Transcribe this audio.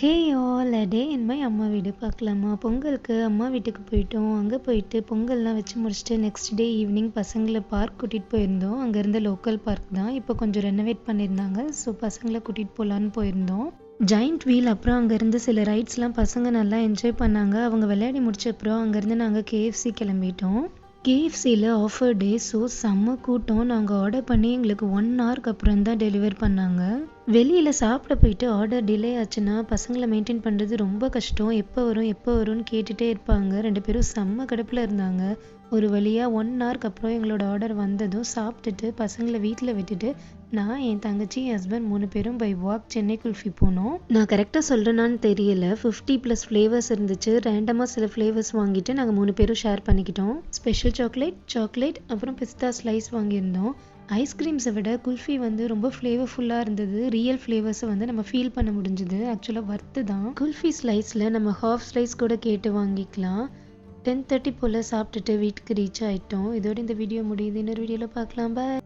Hey all a day in my அம்மா வீடு பார்க்கலாமா? பொங்கலுக்கு அம்மா வீட்டுக்கு போயிட்டோம். அங்கே போயிட்டு பொங்கல்லாம் வச்சு முடிச்சுட்டு நெக்ஸ்ட் டே ஈவினிங் பசங்களை பார்க் கூட்டிகிட்டு போயிருந்தோம். அங்கே இருந்த லோக்கல் பார்க் தான். இப்போ கொஞ்சம் ரெனோவேட் பண்ணியிருந்தாங்க. ஸோ பசங்களை கூட்டிகிட்டு போகலான்னு போயிருந்தோம். ஜாயிண்ட் வீல் அப்புறம் அங்கே இருந்து சில ரைட்ஸ்லாம் பசங்க நல்லா என்ஜாய் பண்ணாங்க. அவங்க விளையாடி முடிச்ச அப்புறம் அங்கேருந்து நாங்கள் கேஎஃப்சி கிளம்பிட்டோம். கேஎஃப்சியில் ஆஃபர் டே, ஸோ செம்ம கூட்டம். நாங்கள் ஆர்டர் பண்ணி எங்களுக்கு 1 ஹவருக்கு அப்புறம் தான் டெலிவர் பண்ணாங்க. வெளியில் சாப்பிட போயிட்டு ஆர்டர் டிலே ஆச்சுன்னா பசங்களை மெயின்டைன் பண்ணுறது ரொம்ப கஷ்டம். எப்போ வரும் எப்போ வரும்னு கேட்டுகிட்டே இருப்பாங்க. 2 பேரும் செம்ம கடுப்பில் இருந்தாங்க. ஒரு வழியாக 1 ஹவருக்கு அப்புறம் எங்களோட ஆர்டர் வந்ததும் சாப்பிட்டுட்டு பசங்களை வீட்டில் விட்டுட்டு நான், என் தங்கச்சி, என் ஹஸ்பண்ட் 3 பேரும் பை வாக் சென்னை குல்ஃபி போனோம். நான் கரெக்டாக சொல்கிறேன்னான்னு தெரியல, 50+ ஃப்ளேவர்ஸ் இருந்துச்சு. ரேண்டமாக சில ஃப்ளேவர்ஸ் வாங்கிட்டு நாங்கள் 3 பேரும் ஷேர் பண்ணிக்கிட்டோம். ஸ்பெஷல் சாக்லேட் அப்புறம் பிஸ்தா ஸ்லைஸ் வாங்கியிருந்தோம். ஐஸ்கிரீம்ஸை விட குல்ஃபி ரொம்ப ஃப்ளேவர்ஃபுல்லாக இருந்தது. ரியல் ஃப்ளேவர்ஸை நம்ம ஃபீல் பண்ண முடிஞ்சுது. ஆக்சுவலாக வர்த்து தான். குல்ஃபி ஸ்லைஸில் நம்ம ஹாஃப் ஸ்லைஸ் கூட கேட்டு வாங்கிக்கலாம். 10:30 போல் சாப்பிட்டுட்டு வீட்டுக்கு ரீச் ஆகிட்டோம். இதோட இந்த வீடியோ முடியுது. இன்னொரு வீடியோவில் பார்க்கலாம். பாய்.